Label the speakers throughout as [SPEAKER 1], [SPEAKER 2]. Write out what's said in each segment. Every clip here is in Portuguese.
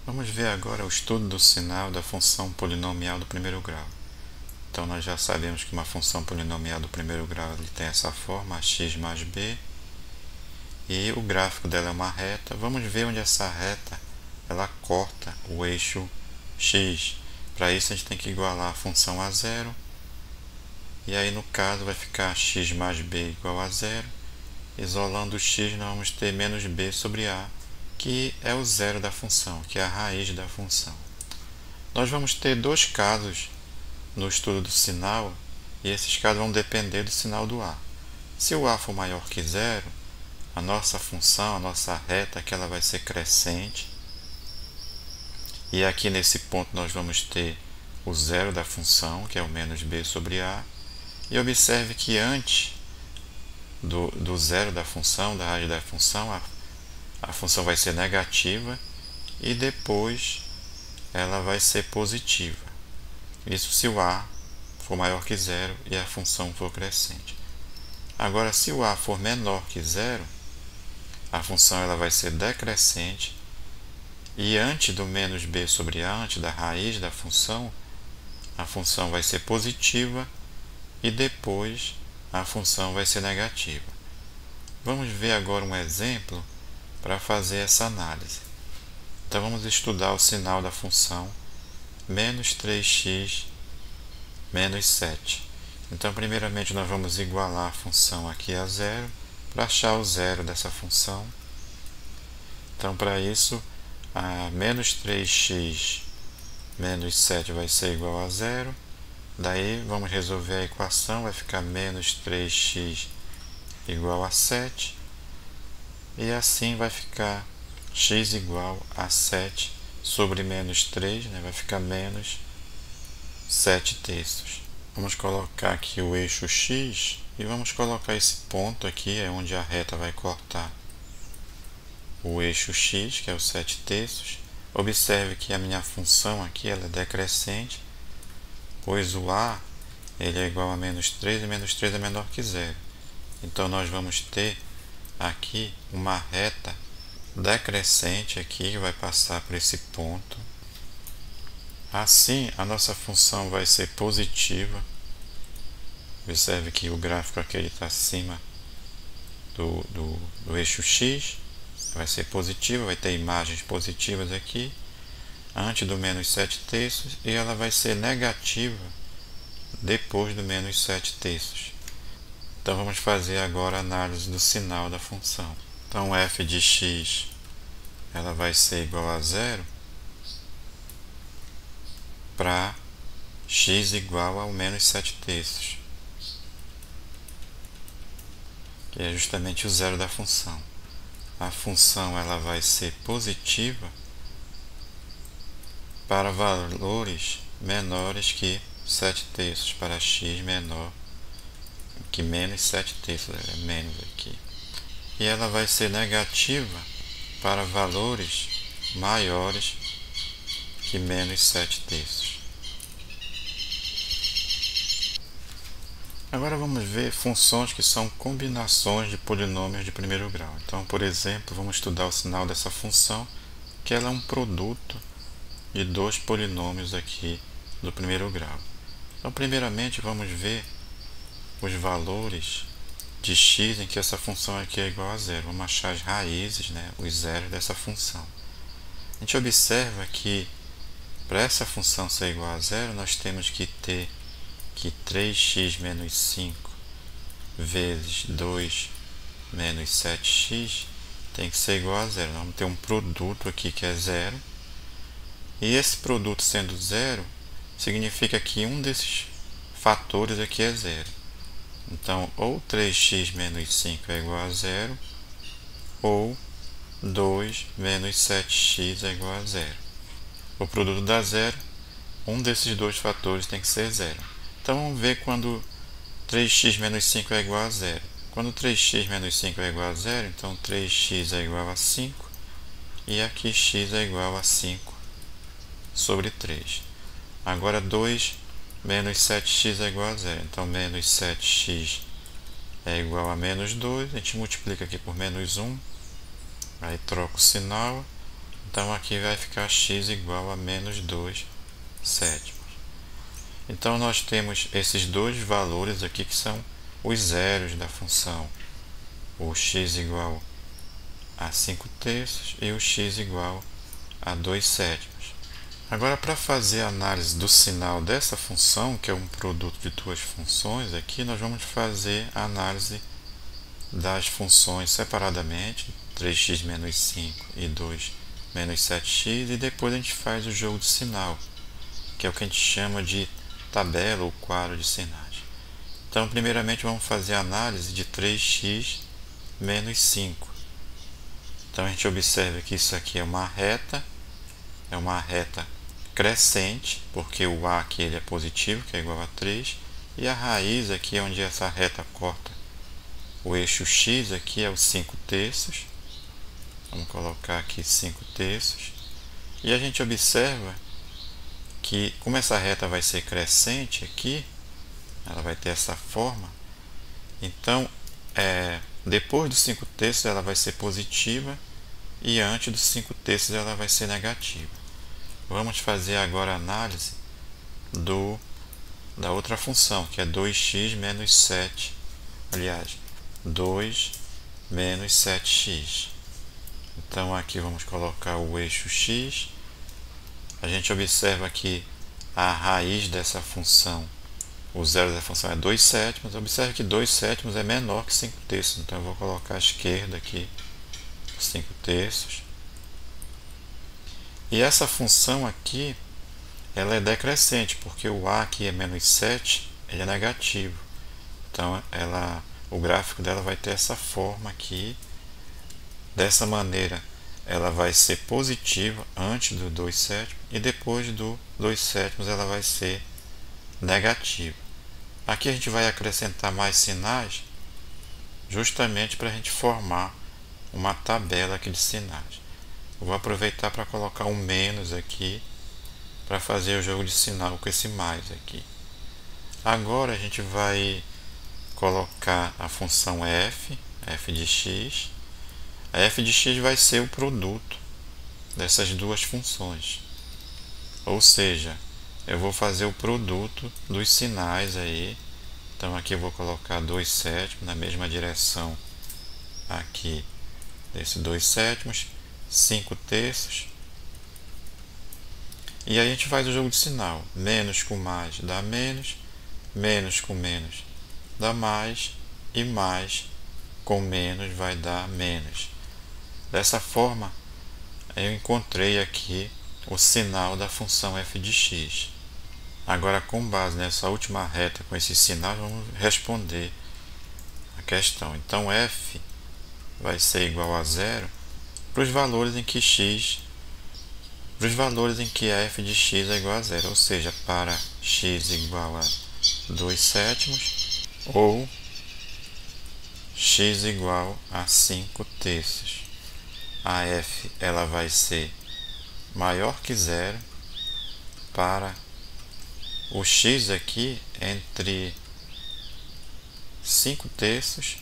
[SPEAKER 1] Vamos ver agora o estudo do sinal da função polinomial do primeiro grau. Então, nós já sabemos que uma função polinomial do primeiro grau ele tem essa forma, x mais b, e o gráfico dela é uma reta. Vamos ver onde essa reta ela corta o eixo x. Para isso, a gente tem que igualar a função a zero, e aí, no caso, vai ficar x mais b igual a zero. Isolando o x, nós vamos ter menos b sobre a, que é o zero da função, que é a raiz da função. Nós vamos ter dois casos no estudo do sinal, e esses casos vão depender do sinal do a. Se o a for maior que zero, a nossa função, a nossa reta, que ela vai ser crescente, e aqui nesse ponto nós vamos ter o zero da função, que é o menos b sobre a, e observe que antes do zero da função, da raiz da função, a função vai ser negativa e depois ela vai ser positiva. Isso se o a for maior que zero e a função for crescente. Agora, se o a for menor que zero, a função ela vai ser decrescente e antes do menos b sobre a, antes da raiz da função, a função vai ser positiva e depois a função vai ser negativa. Vamos ver agora um exemplo para fazer essa análise. Então, vamos estudar o sinal da função menos 3x menos 7. Então, primeiramente, nós vamos igualar a função aqui a zero para achar o zero dessa função. Então, para isso, a menos 3x menos 7 vai ser igual a zero. Daí, vamos resolver a equação, vai ficar menos 3x igual a 7. E assim vai ficar x igual a 7 sobre menos 3, né? Vai ficar menos 7 terços. Vamos colocar aqui o eixo x e vamos colocar esse ponto aqui, é onde a reta vai cortar o eixo x, que é o 7 terços. Observe que a minha função aqui ela é decrescente, pois o a ele é igual a menos 3 e menos 3 é menor que zero. Então, nós vamos ter aqui uma reta decrescente aqui que vai passar por esse ponto. Assim, a nossa função vai ser positiva. Observe que o gráfico aqui está acima do eixo x. Vai ser positiva, vai ter imagens positivas aqui, antes do menos 7 terços, e ela vai ser negativa depois do menos 7 terços. Então, vamos fazer agora a análise do sinal da função. Então, f de x ela vai ser igual a zero para x igual ao menos 7 terços, que é justamente o zero da função. A função ela vai ser positiva para valores menores que 7 terços, para x menor que menos 7 terços, é menos aqui. E ela vai ser negativa para valores maiores que menos 7 terços. Agora vamos ver funções que são combinações de polinômios de primeiro grau. Então, por exemplo, vamos estudar o sinal dessa função, que ela é um produto de dois polinômios aqui do primeiro grau. Então, primeiramente, vamos ver os valores de x em que essa função aqui é igual a zero. Vamos achar as raízes, né, os zeros dessa função. A gente observa que para essa função ser igual a zero, nós temos que ter que 3x menos 5 vezes 2 menos 7x tem que ser igual a zero. Nós vamos ter um produto aqui que é zero. E esse produto sendo zero, significa que um desses fatores aqui é zero. Então, ou 3x menos 5 é igual a zero, ou 2 menos 7x é igual a zero. O produto dá zero, um desses dois fatores tem que ser zero. Então, vamos ver quando 3x menos 5 é igual a zero. Quando 3x menos 5 é igual a zero, então 3x é igual a 5, e aqui x é igual a 5 sobre 3. Agora, 2 menos 7x é igual a zero. Então, menos 7x é igual a menos 2. A gente multiplica aqui por menos 1. Aí troca o sinal. Então aqui vai ficar x igual a menos 2 sétimos. Então nós temos esses dois valores aqui que são os zeros da função. O x igual a 5 terços e o x igual a 2 sétimos. Agora, para fazer a análise do sinal dessa função, que é um produto de duas funções, aqui nós vamos fazer a análise das funções separadamente, 3x menos 5 e 2 menos 7x, e depois a gente faz o jogo de sinal, que é o que a gente chama de tabela ou quadro de sinais. Então, primeiramente, vamos fazer a análise de 3x menos 5. Então, a gente observa que isso aqui é uma reta crescente, porque o A aqui ele é positivo, que é igual a 3, e a raiz aqui, onde essa reta corta o eixo x, aqui é o 5 terços. Vamos colocar aqui 5 terços. E a gente observa que, como essa reta vai ser crescente aqui, ela vai ter essa forma, então, depois dos 5 terços ela vai ser positiva, e antes dos 5 terços ela vai ser negativa. Vamos fazer agora a análise da outra função, que é 2x menos 7, aliás, 2 menos 7x. Então aqui vamos colocar o eixo x. A gente observa que a raiz dessa função, o zero da função é 2 sétimos. Observe que 2 sétimos é menor que 5 terços, então eu vou colocar à esquerda aqui 5 terços. E essa função aqui, ela é decrescente, porque o A aqui é menos 7, ele é negativo. Então, o gráfico dela vai ter essa forma aqui. Dessa maneira, ela vai ser positiva antes do 2 sétimos, e depois do 2 sétimos ela vai ser negativa. Aqui a gente vai acrescentar mais sinais, justamente para a gente formar uma tabela aqui de sinais. Eu vou aproveitar para colocar um menos aqui, para fazer o jogo de sinal com esse mais aqui. Agora a gente vai colocar a função f de x. A f de x vai ser o produto dessas duas funções. Ou seja, eu vou fazer o produto dos sinais aí. Então aqui eu vou colocar 2 sétimos na mesma direção aqui desse 2 sétimos. 5 terços, e aí a gente faz o jogo de sinal. Menos com mais dá menos, menos com menos dá mais, e mais com menos vai dar menos. Dessa forma, eu encontrei aqui o sinal da função f de x. Agora, com base nessa última reta com esse sinal, vamos responder a questão. Então, f vai ser igual a 0 para os valores em que a f de x é igual a 0, ou seja, para x igual a 2 sétimos ou x igual a 5 terços. A f ela vai ser maior que 0 para o x aqui entre 5 terços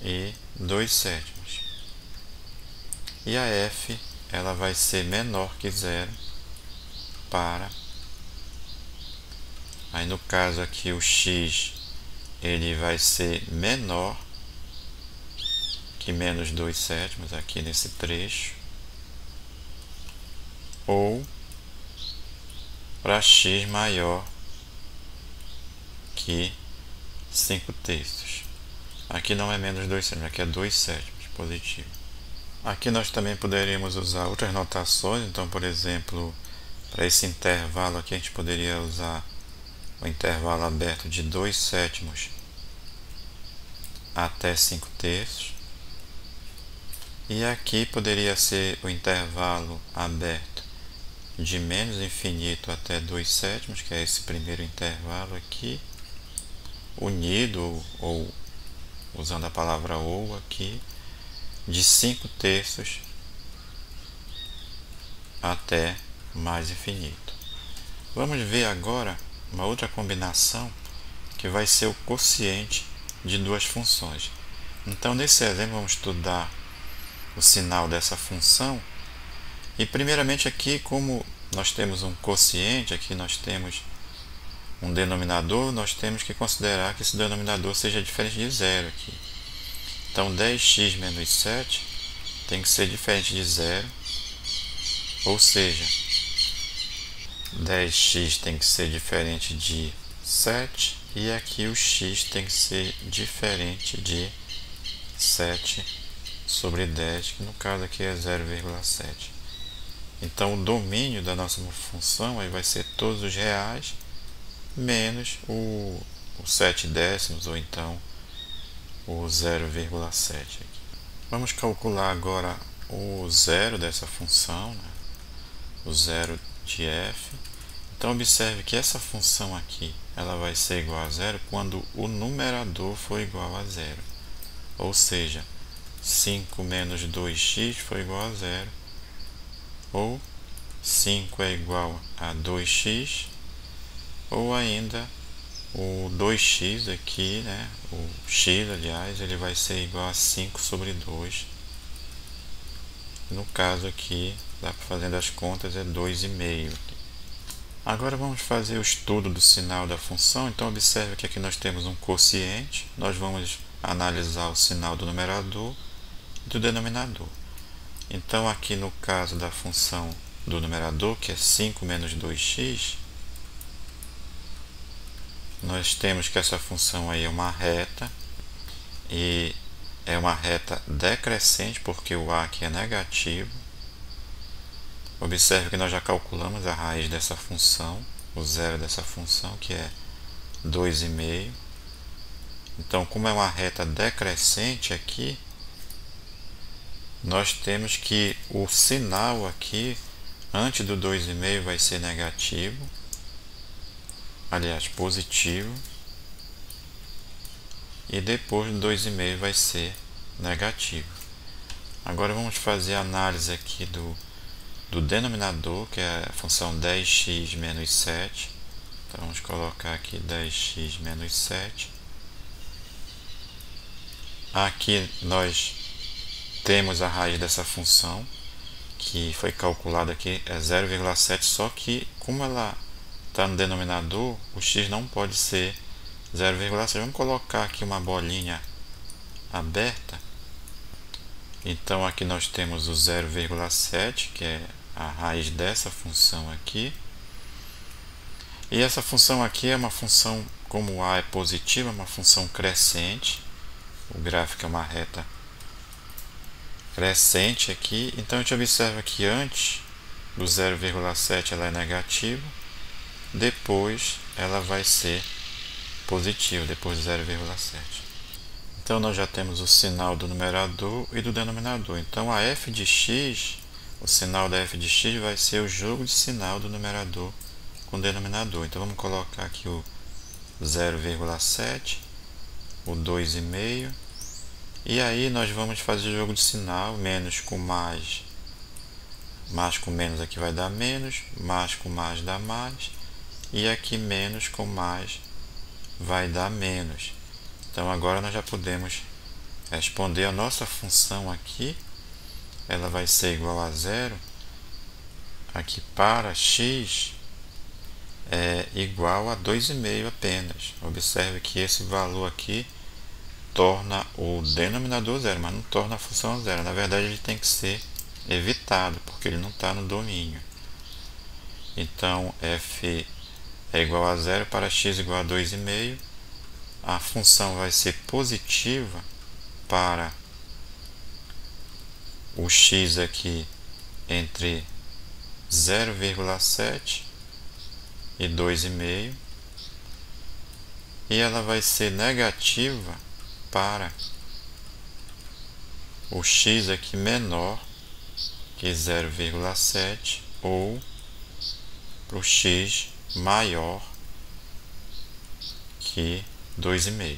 [SPEAKER 1] e 2 sétimos. E a f ela vai ser menor que 0 para, aí no caso aqui o x ele vai ser menor que menos 2 sétimos aqui nesse trecho, ou para x maior que 5 terços. Aqui não é menos 2 sétimos, aqui é 2 sétimos positivo. Aqui nós também poderíamos usar outras notações. Então, por exemplo, para esse intervalo aqui a gente poderia usar o intervalo aberto de 2 sétimos até 5 terços. E aqui poderia ser o intervalo aberto de menos infinito até 2 sétimos, que é esse primeiro intervalo aqui, unido, ou usando a palavra ou aqui, de 5 terços até mais infinito. Vamos ver agora uma outra combinação que vai ser o quociente de duas funções. Então, nesse exemplo, vamos estudar o sinal dessa função, E primeiramente aqui, como nós temos um quociente, aqui nós temos um denominador, nós temos que considerar que esse denominador seja diferente de zero aqui. Então 10x menos 7 tem que ser diferente de zero, ou seja, 10x tem que ser diferente de 7, e aqui o x tem que ser diferente de 7 sobre 10, que no caso aqui é 0,7. Então o domínio da nossa função aí vai ser todos os reais menos o 7 décimos, ou então o 0,7 aqui. Vamos calcular agora o zero dessa função, né? O zero de f. Então observe que essa função aqui ela vai ser igual a zero quando o numerador for igual a zero, ou seja, 5 menos 2x foi igual a zero, ou 5 é igual a 2x, ou ainda o 2x aqui, né, o x, aliás, ele vai ser igual a 5 sobre 2. No caso aqui, fazendo as contas, é 2,5. Agora vamos fazer o estudo do sinal da função. Então observe que aqui nós temos um quociente, nós vamos analisar o sinal do numerador e do denominador. Então aqui no caso da função do numerador, que é 5 menos 2x, nós temos que essa função aí é uma reta, e é uma reta decrescente, porque o a aqui é negativo. Observe que nós já calculamos a raiz dessa função, o zero dessa função, que é 2,5. Então, como é uma reta decrescente aqui, nós temos que o sinal aqui, antes do 2,5 vai ser negativo, aliás, positivo, e depois do 2,5 vai ser negativo. Agora vamos fazer a análise aqui do denominador, que é a função 10x menos 7. Então vamos colocar aqui 10x menos 7. Aqui nós temos a raiz dessa função, que foi calculada aqui, é 0,7, só que como ela está no denominador, o x não pode ser 0,7. Vamos colocar aqui uma bolinha aberta. Então aqui nós temos o 0,7, que é a raiz dessa função aqui. E essa função aqui é uma função, como a é positiva, uma função crescente. O gráfico é uma reta crescente aqui. Então a gente observa que antes do 0,7 ela é negativa, depois ela vai ser positiva, depois do 0,7. Então nós já temos o sinal do numerador e do denominador. Então a f de x, o sinal da f de x vai ser o jogo de sinal do numerador com o denominador. Então vamos colocar aqui o 0,7, o 2,5, e aí nós vamos fazer o jogo de sinal, menos com mais, mais com menos aqui vai dar menos, mais com mais dá mais, e aqui menos com mais vai dar menos. Então agora nós já podemos responder a nossa função aqui. Ela vai ser igual a zero aqui para x é igual a 2,5 apenas. Observe que esse valor aqui torna o denominador zero, mas não torna a função zero. Na verdade ele tem que ser evitado, porque ele não está no domínio. Então f é igual a zero para x igual a 2,5. A função vai ser positiva para o x aqui entre 0,7 e 2,5, e ela vai ser negativa para o x aqui menor que 0,7 ou para o x maior que 2,5.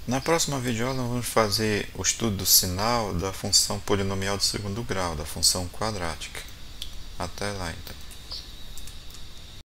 [SPEAKER 1] Na próxima videoaula nós vamos fazer o estudo do sinal da função polinomial do segundo grau, da função quadrática. Até lá então.